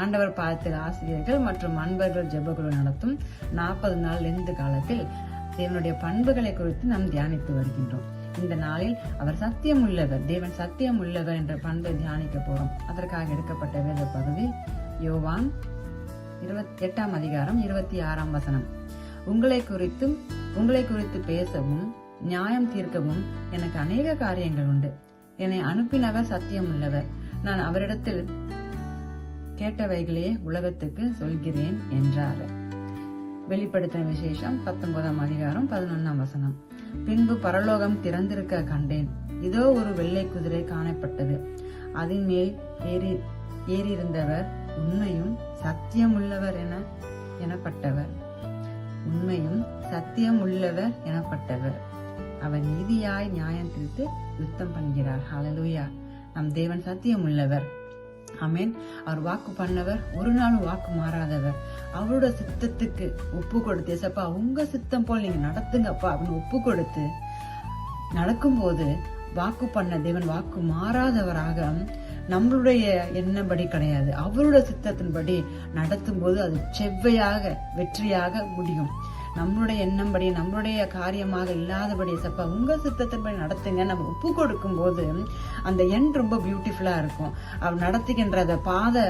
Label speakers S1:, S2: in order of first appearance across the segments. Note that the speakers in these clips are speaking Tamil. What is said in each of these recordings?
S1: ஆண்டவர் பாதத்தில் ஆசிரியர்கள் மற்றும் அன்பர்கள் ஜெபக்குழு நடத்தும் 40 நாள் லெந்து காலத்தில் தேவனுடைய பண்புகளை குறித்து நாம் தியானித்து வருகின்றோம். இந்த நாளில் அவர் சத்தியம் உள்ளவர், தேவன் சத்தியம் உள்ளவர் என்ற பண்பை தியானிக்க போறோம். அதற்காக எடுக்கப்பட்ட வேத பகுதி யோவான் 28 அதிகாரம் 26 வசனம். உங்களை குறித்து பேசவும் நியாயம் தீர்க்கவும் எனக்கு அநேக காரியங்கள் உண்டு. என்னை அனுப்பினவர் சத்தியம் உள்ளவர். நான் அவரிடத்தில் கேட்டவைகளே உலகத்துக்கு சொல்கிறேன் என்றார். வெளிப்படுத்தின விசேஷம் 19 அதிகாரம் 11 வசனம். பின்பு பரலோகம் திறந்திருக்க கண்டேன். இதோ ஒரு வெள்ளை குதிரை காணப்பட்டது. அதன் மேல் ஏறியிருந்தவர் உண்மையும் சத்தியம் உள்ளவர் எனப்பட்டவர். உண்மையும் சத்தியம் உள்ளவர் எனப்பட்டவர். அவர் நீதியாய் நியாயம் தீர்த்து யுத்தம் பண்ணுகிறார். ஹல்லேலூயா. நம் தேவன் சத்தியம் உள்ளவர். ஆமென். அவர் வாக்கு பண்ணவர், ஒரு நாளும் வாக்கு மாறாதவர். அவரோட சித்தத்துக்கு ஒப்பு கொடுத்து, ஏசப்பா உங்க சித்தம் போல் நீங்க நடத்துங்கப்பா அப்படின்னு ஒப்பு கொடுத்து நடக்கும்போது வாக்கு பண்ண தேவன் வாக்கு மாறாதவராக நம்மளுடைய எண்ணப்படி கிடையாது, அவரோட சித்தத்தின்படி நடத்தும் போது அது செவ்வையாக வெற்றியாக முடியும். நம்மளுடைய எண்ணம்படி நம்மளுடைய காரியமாக இல்லாதபடி சப்பா உங்க சித்தத்தின்படி நடத்துங்க நம்ம ஒப்பு கொடுக்கும் போது அந்த எண் ரொம்ப பியூட்டிஃபுல்லா இருக்கும். அவர் நடத்துகின்ற பாதை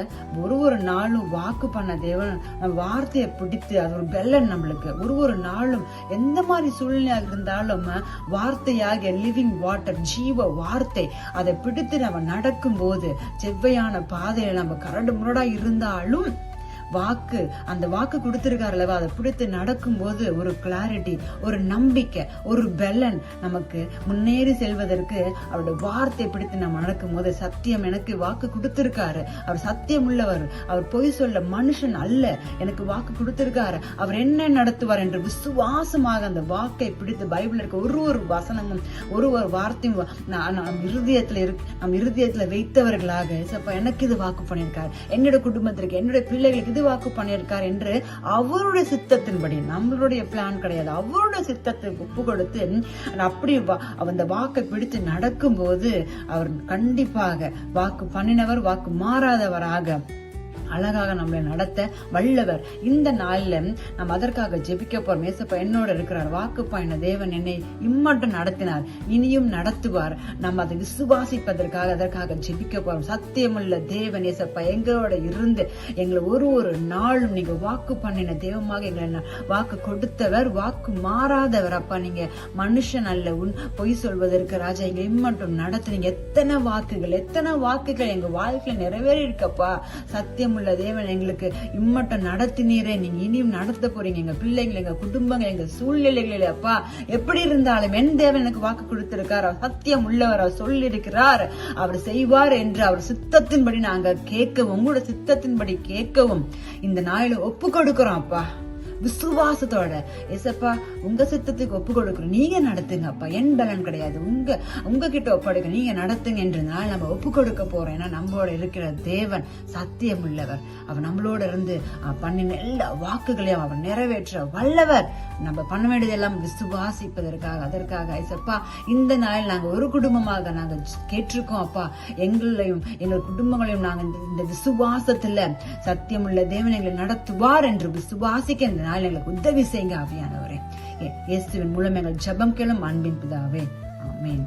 S1: ஒரு நாளும் வாக்கு பண்ண தேவன் வார்த்தையை பிடித்து அது ஒரு பெல்லன் நம்மளுக்கு ஒரு நாளும் எந்த மாதிரி சூழ்நிலையாக இருந்தாலும் வார்த்தையாக லிவிங் வாட்டர் ஜீவ வார்த்தை அதை பிடித்து நம்ம நடக்கும் போது செவ்வையான பாதையில நம்ம கரடு முரடா இருந்தாலும் அந்த வாக்கு கொடுத்திருக்காருல்லவா, அதை பிடித்து நடக்கும் போது ஒரு கிளாரிட்டி, ஒரு நம்பிக்கை, ஒரு பெலன் நமக்கு முன்னேறி செல்வதற்கு அவருடைய வார்த்தை பிடித்து நம்ம நடக்கும் போது சத்தியம் எனக்கு வாக்கு கொடுத்திருக்காரு, அவர் சத்தியம் உள்ளவர், அவர் பொய் சொல்ல மனுஷன் அல்ல, எனக்கு வாக்கு கொடுத்திருக்காரு, அவர் என்ன நடத்துவார் என்று விசுவாசமாக அந்த வாக்கை பிடித்து பைபிள் இருக்க ஒரு வசனமும் ஒரு வார்த்தையும் நம் இருதயத்துல வைத்தவர்களாக எனக்கு இது வாக்கு பண்ணியிருக்காரு, என்னோட குடும்பத்திற்கு என்னுடைய பிள்ளைகளுக்கு வாக்கு பண்ணியிருக்கார் என்று அவருடைய சித்தத்தின்படி, நம்மளுடைய பிளான் கிடையாது, அவருடைய சித்தத்துக்கு ஒப்பு கொடுத்து அப்படி அந்த வாக்கை பிடித்து நடக்கும் போது அவர் கண்டிப்பாக வாக்கு பண்ணினவர் வாக்கு மாறாதவராக அழகாக நம்மளை நடத்த வல்லவர். இந்த நாள்ல நம்ம அதற்காக ஜெபிக்க போறோம். ஏசப்பா என்னோட இருக்கிறார், வாக்கு பண்ண தேவன் என்னை இம்மட்டும் நடத்தினார், இனியும் நடத்துவார். நம்ம அதை விசுவாசிப்பதற்காக அதற்காக ஜெபிக்க போறோம். சத்தியமுள்ள தேவன் ஏசப்பா எங்களோட இருந்து எங்களை ஒரு நாளும் நீங்க வாக்கு பண்ணின தெய்வமாக எங்களை வாக்கு கொடுத்தவர், வாக்கு மாறாதவர். அப்பா நீங்க மனுஷன் அல்ல, பொய் சொல்வதற்கு ராஜா எங்க இம்மட்டும் நடத்துனீங்க. எத்தனை வாக்குகள் எங்க வாழ்க்கையில நிறைவேறி இருக்கப்பா. சத்தியம் உள்ள தேவன் எங்களுக்கு இம்மட்டம் நடத்தினீரே, நீங்க இனியும் நடத்த போறீங்க. எங்க பிள்ளைகள், எங்க குடும்பங்கள், எங்க சூழ்நிலைகள் அப்பா எப்படி இருந்தாலும் என் தேவன் எனக்கு வாக்கு கொடுத்திருக்கார், அவர் சத்தியம் உள்ளவர், அவர் சொல்லியிருக்கிறார், அவர் செய்வார் என்று அவர் சித்தத்தின்படி நாங்க கேட்கவும், உங்களோட சித்தத்தின்படி கேட்கவும் இந்த நாளில ஒப்பு கொடுக்கிறோம் அப்பா. விசுவாசத்தோட ஏசப்பா உங்க சித்தத்துக்கு ஒப்பு கொடுக்கணும், நீங்க நடத்துங்க அப்பா, என் பலன் கிடையாது, உங்க கிட்ட ஒப்படைக்க நீங்க நடத்துங்க என்றனால நம்ம ஒப்பு கொடுக்க போறோம். ஏன்னா நம்மளோட இருக்கிற தேவன் சத்தியம் உள்ளவர், அவர் நம்மளோட இருந்து பண்ணின எல்லா வாக்குகளையும் அவர் நிறைவேற்ற வல்லவர். நம்ம பண்ண வேண்டியதெல்லாம் விசுவாசிப்பதற்காக, அதற்காக ஏசப்பா இந்த நாளில் நாங்க ஒரு குடும்பமாக நாங்க கேட்டிருக்கோம் அப்பா. எங்களையும் எங்கள் குடும்பங்களையும் நாங்க இந்த விசுவாசத்துல சத்தியம் உள்ள தேவன் எங்களை நடத்துவார் என்று விசுவாசிக்க இந்த நாள் எங்களுக்கு உதவி செய்யுங்க ஆவியானவரே. இயேசுவின் மூலம் எங்கள் ஜெபம் கேளும் அன்பின் பிதாவே. ஆமென்.